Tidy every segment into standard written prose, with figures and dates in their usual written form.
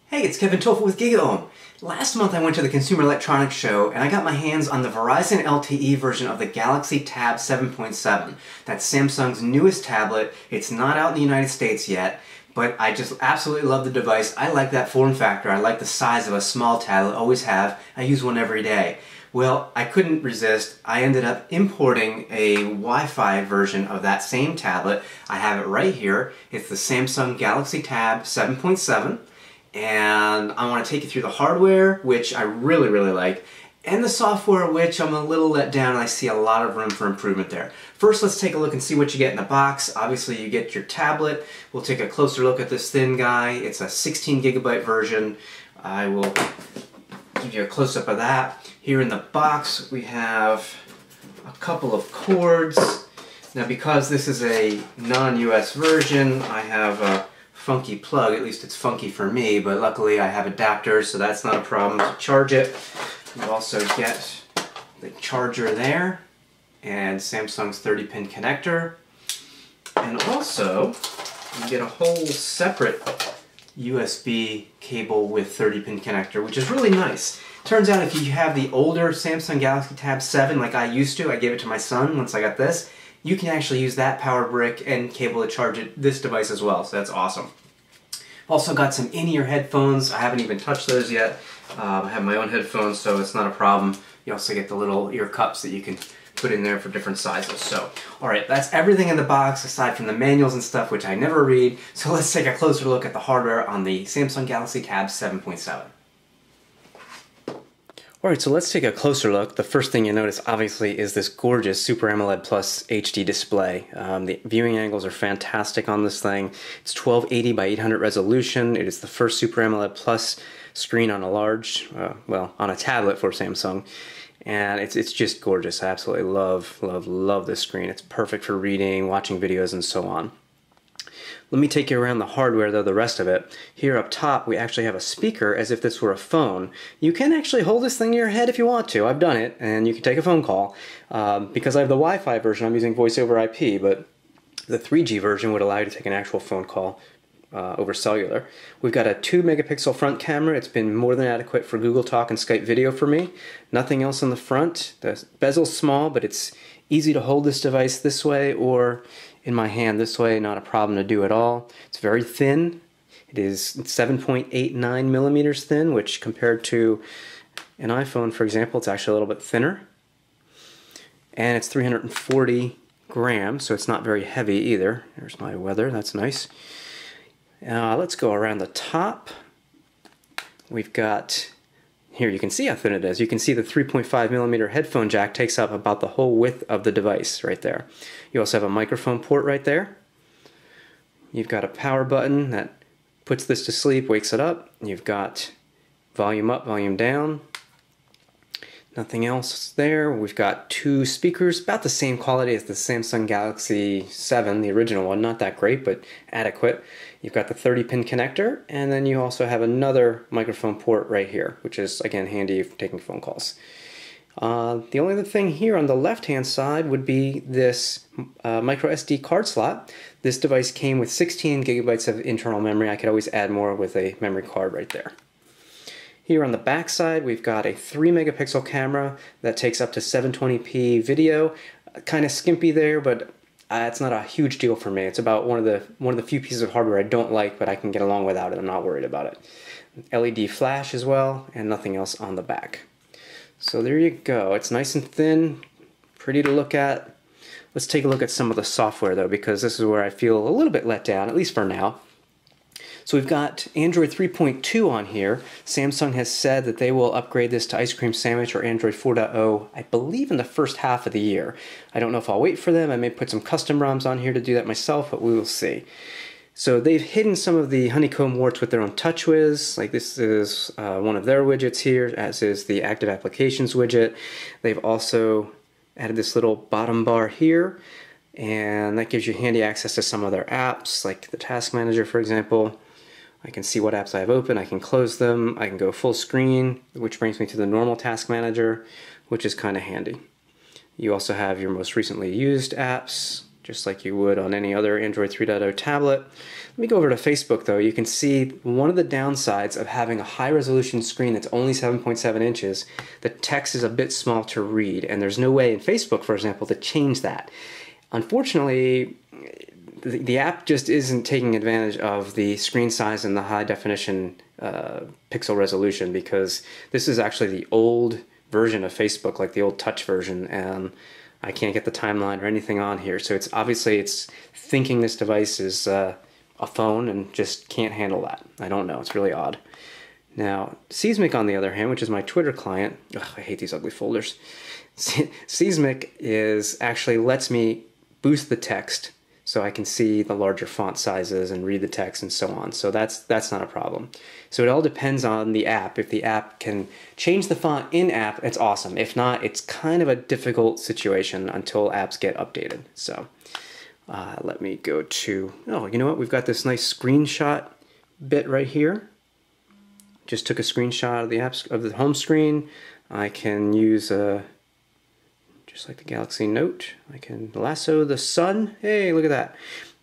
Hey, it's Kevin Tofel with GigaOM. Last month I went to the Consumer Electronics Show and I got my hands on the Verizon LTE version of the Galaxy Tab 7.7. That's Samsung's newest tablet. It's not out in the United States yet, but I just absolutely love the device. I like that form factor. I like the size of a small tablet, always have. I use one every day. Well, I couldn't resist. I ended up importing a Wi-Fi version of that same tablet. I have it right here. It's the Samsung Galaxy Tab 7.7. And I want to take you through the hardware, which I really like, and the software, which I'm a little let down and I see a lot of room for improvement there. First, let's take a look and see what you get in the box. Obviously, you get your tablet. We'll take a closer look at this thin guy. It's a 16 gigabyte version. I will give you a close-up of that. Here in the box, we have a couple of cords. Now, because this is a non-US version, I have a funky plug. At least it's funky for me, but luckily I have adapters, so that's not a problem to charge it. You also get the charger there and Samsung's 30-pin connector, and also you get a whole separate USB cable with 30-pin connector, which is really nice. Turns out if you have the older Samsung Galaxy Tab 7 like I used to, I gave it to my son once I got this, you can actually use that power brick and cable to charge this device as well, so that's awesome. Also got some in-ear headphones. I haven't even touched those yet. I have my own headphones, so it's not a problem. You also get the little ear cups that you can put in there for different sizes. So, alright, that's everything in the box aside from the manuals and stuff, which I never read. So let's take a closer look at the hardware on the Samsung Galaxy Tab 7.7. Alright, so let's take a closer look. The first thing you notice, obviously, is this gorgeous Super AMOLED Plus HD display. The viewing angles are fantastic on this thing. It's 1280 by 800 resolution. It is the first Super AMOLED Plus screen on a large, well, on a tablet for Samsung. And it's just gorgeous. I absolutely love this screen. It's perfect for reading, watching videos, and so on. Let me take you around the hardware, though, the rest of it. Here up top, we actually have a speaker as if this were a phone. You can actually hold this thing to your head if you want to. I've done it, and you can take a phone call. Because I have the Wi-Fi version, I'm using voice over IP, but the 3G version would allow you to take an actual phone call over cellular. We've got a 2 megapixel front camera. It's been more than adequate for Google Talk and Skype video for me. Nothing else on the front. The bezel's small, but it's easy to hold this device this way or in my hand this way, not a problem to do at all. It's very thin. It is 7.89 millimeters thin, which compared to an iPhone, for example, it's actually a little bit thinner. And it's 340 grams, so it's not very heavy either. There's my weather, that's nice. Let's go around the top. We've got, here you can see how thin it is. You can see the 3.5 millimeter headphone jack takes up about the whole width of the device right there. You also have a microphone port right there. You've got a power button that puts this to sleep, wakes it up. You've got volume up, volume down. Nothing else there. We've got 2 speakers, about the same quality as the Samsung Galaxy 7, the original one. Not that great, but adequate. You've got the 30-pin connector, and then you also have another microphone port right here, which is, again, handy for taking phone calls. The only other thing here on the left-hand side would be this micro SD card slot. This device came with 16 gigabytes of internal memory. I could always add more with a memory card right there. Here on the back side, we've got a 3 megapixel camera that takes up to 720p video. Kind of skimpy there, but it's not a huge deal for me. It's about one of the few pieces of hardware I don't like, but I can get along without it. I'm not worried about it. LED flash as well, and nothing else on the back. So there you go. It's nice and thin, pretty to look at. Let's take a look at some of the software though, because this is where I feel a little bit let down, at least for now. So we've got Android 3.2 on here. Samsung has said that they will upgrade this to Ice Cream Sandwich or Android 4.0, I believe in the first half of the year. I don't know if I'll wait for them. I may put some custom ROMs on here to do that myself, but we will see. So they've hidden some of the Honeycomb warts with their own TouchWiz. Like this is one of their widgets here, as is the Active Applications widget. They've also added this little bottom bar here, and that gives you handy access to some of their apps, like the Task Manager, for example. I can see what apps I have open, I can close them, I can go full screen, which brings me to the normal Task Manager, which is kind of handy. You also have your most recently used apps, just like you would on any other Android 3.0 tablet. Let me go over to Facebook though. You can see one of the downsides of having a high resolution screen that's only 7.7 inches, the text is a bit small to read, and there's no way in Facebook, for example, to change that. Unfortunately, the app just isn't taking advantage of the screen size and the high definition pixel resolution, because this is actually the old version of Facebook, like the old touch version, and I can't get the timeline or anything on here. So it's obviously thinking this device is a phone and just can't handle that. I don't know, it's really odd. Now, Seismic on the other hand, which is my Twitter client, I hate these ugly folders. Seismic actually lets me boost the text so I can see the larger font sizes and read the text and so on. So that's not a problem. So it all depends on the app. If the app can change the font in-app, it's awesome. If not, it's kind of a difficult situation until apps get updated. So let me go to, oh, you know what? We've got this nice screenshot bit right here. Just took a screenshot of the home screen. I can use just like the Galaxy Note, I can lasso the sun. Hey, look at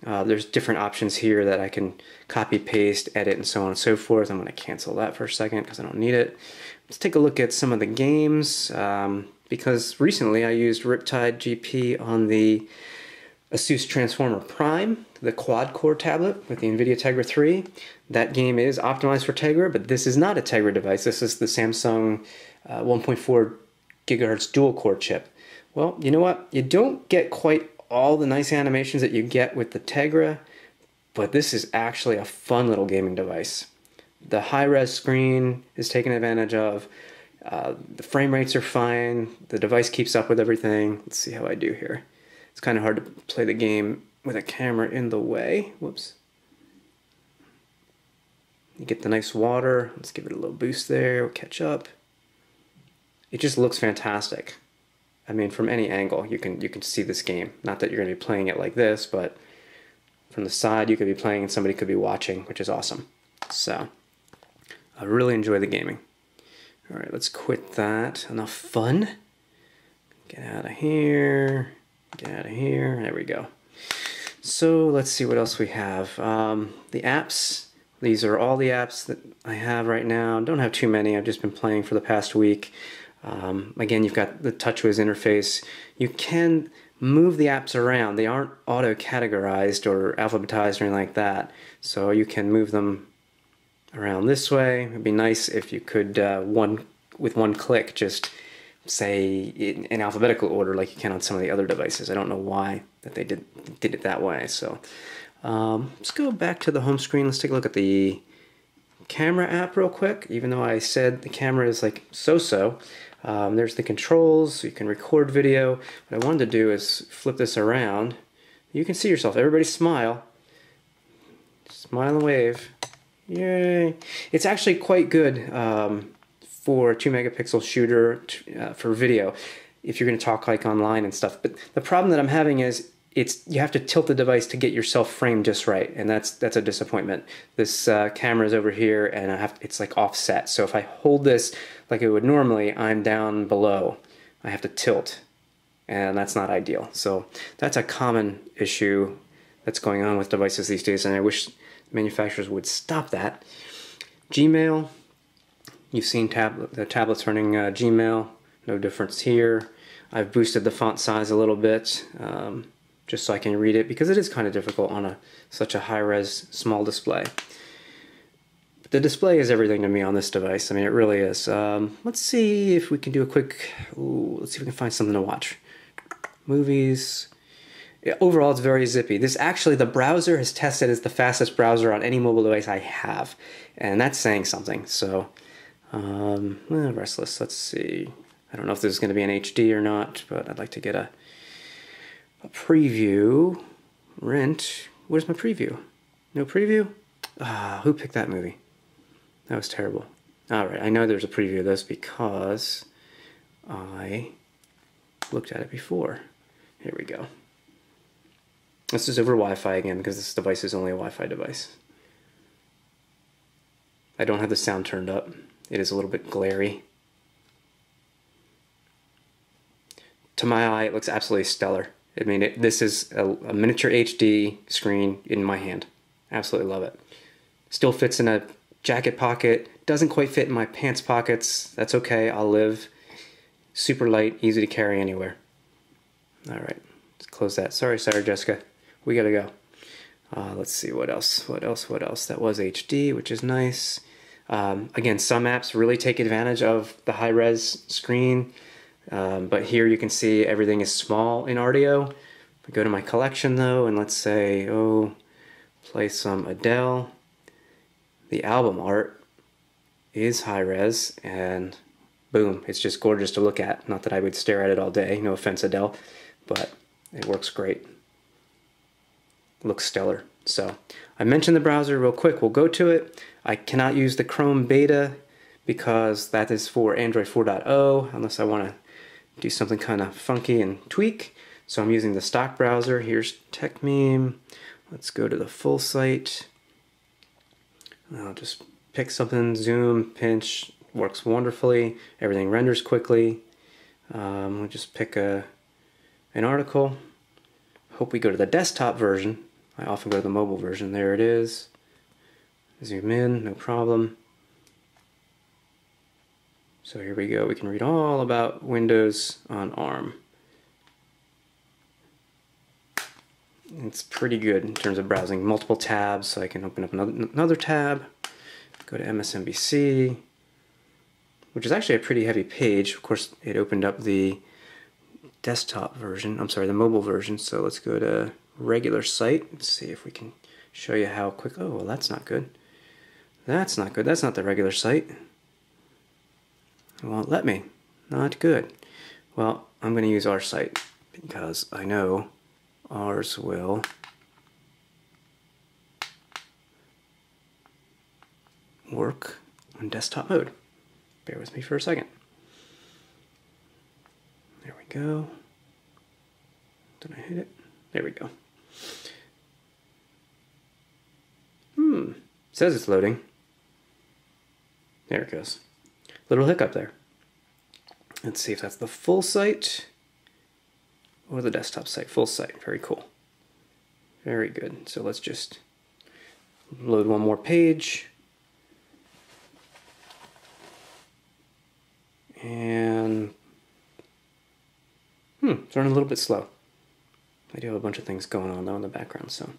that. There's different options here that I can copy, paste, edit, and so on and so forth. I'm going to cancel that for a second because I don't need it. Let's take a look at some of the games, because recently I used Riptide GP on the Asus Transformer Prime, the quad-core tablet with the NVIDIA Tegra 3. That game is optimized for Tegra, but this is not a Tegra device. This is the Samsung 1.4 gigahertz dual-core chip. Well, you know what? You don't get quite all the nice animations that you get with the Tegra, but this is actually a fun little gaming device. The high-res screen is taken advantage of. The frame rates are fine. The device keeps up with everything. Let's see how I do here. It's kind of hard to play the game with a camera in the way. Whoops. You get the nice water. Let's give it a little boost there. We'll catch up. It just looks fantastic. I mean, from any angle, you can see this game. Not that you're going to be playing it like this, but from the side, you could be playing and somebody could be watching, which is awesome. So, I really enjoy the gaming. All right, let's quit that. Enough fun. Get out of here. Get out of here. There we go. So, let's see what else we have. The apps. These are all the apps that I have right now. Don't have too many. I've just been playing for the past week. Again, you've got the TouchWiz interface. You can move the apps around. They aren't auto-categorized or alphabetized or anything like that. So you can move them around this way. It'd be nice if you could, with one click, just say in alphabetical order like you can on some of the other devices. I don't know why that they did it that way. So let's go back to the home screen. Let's take a look at the camera app real quick. Even though I said the camera is like so-so, there's the controls, so you can record video. What I wanted to do is flip this around. You can see yourself. Everybody smile. Smile and wave. Yay. It's actually quite good for a 2 megapixel shooter for video if you're going to talk like online and stuff. But the problem that I'm having is you have to tilt the device to get yourself framed just right, and that's a disappointment. This camera is over here, and it's like offset. So if I hold this like it would normally, I'm down below. I have to tilt, and that's not ideal. So that's a common issue that's going on with devices these days, and I wish manufacturers would stop that. Gmail, you've seen the tablets running Gmail. No difference here. I've boosted the font size a little bit. Just so I can read it, because it is kind of difficult on such a high-res small display. But the display is everything to me on this device. I mean, it really is. Let's see if we can do a quick... let's see if we can find something to watch. Movies. Yeah, overall, it's very zippy. This actually, the browser has tested as the fastest browser on any mobile device I have, and that's saying something. So, Restless. Let's see. I don't know if this is going to be in HD or not, but I'd like to get a preview. Rent. Where's my preview? No preview? Who picked that movie? That was terrible. Alright, I know there's a preview of this because I looked at it before. Here we go. This is over Wi-Fi again because this device is only a Wi-Fi device. I don't have the sound turned up. It is a little bit glary. To my eye, it looks absolutely stellar. I mean, this is a miniature HD screen in my hand. Absolutely love it. Still fits in a jacket pocket. Doesn't quite fit in my pants pockets. That's okay, I'll live. Super light, easy to carry anywhere. All right, let's close that. Sorry, Sarah Jessica. We gotta go. Let's see, what else? What else? That was HD, which is nice. Again, some apps really take advantage of the high-res screen, but here you can see everything is small in Rdio. If I go to my collection though, and let's say, play some Adele, the album art is high-res, and boom, it's just gorgeous to look at. Not that I would stare at it all day, no offense Adele, but it works great. Looks stellar. So I mentioned the browser real quick. We'll go to it. I cannot use the Chrome beta because that is for Android 4.0 unless I want to do something kind of funky and tweak. So I'm using the stock browser. Here's TechMeme. Let's go to the full site. I'll just pick something, zoom, pinch, works wonderfully. Everything renders quickly. We'll just pick an article. Hope we go to the desktop version. I often go to the mobile version. There it is. Zoom in, no problem. So here we go. We can read all about Windows on ARM. It's pretty good in terms of browsing multiple tabs, so I can open up another tab, go to MSNBC, which is actually a pretty heavy page. Of course, it opened up the desktop version, the mobile version, so let's go to regular site. Let's see if we can show you how quick. Oh, well, that's not good. That's not good. That's not the regular site. It won't let me. Not good. Well, I'm going to use our site because I know ours will work on desktop mode. Bear with me for a second. There we go. Did I hit it? There we go. Says it's loading. There it goes. Little hiccup there. Let's see if that's the full site or the desktop site. Full site. Very cool. Very good. So let's just load one more page. And it's running a little bit slow. I do have a bunch of things going on though in the background, so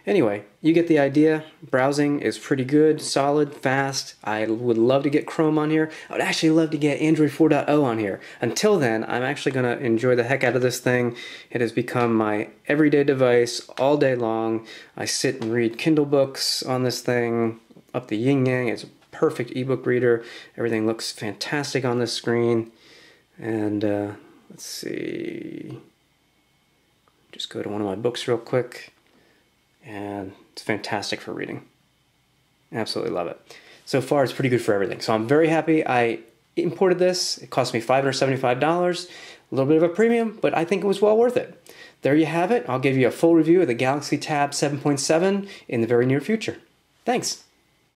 anyway, you get the idea. Browsing is pretty good, solid, fast. I would love to get Chrome on here. I would actually love to get Android 4.0 on here. Until then, I'm actually going to enjoy the heck out of this thing. It has become my everyday device all day long. I sit and read Kindle books on this thing, up the yin yang. It's a perfect ebook reader. Everything looks fantastic on this screen. And let's see. Just go to one of my books real quick. And it's fantastic for reading. Absolutely love it. So far, it's pretty good for everything. So I'm very happy I imported this. It cost me $575. A little bit of a premium, but I think it was well worth it. There you have it. I'll give you a full review of the Galaxy Tab 7.7 in the very near future. Thanks.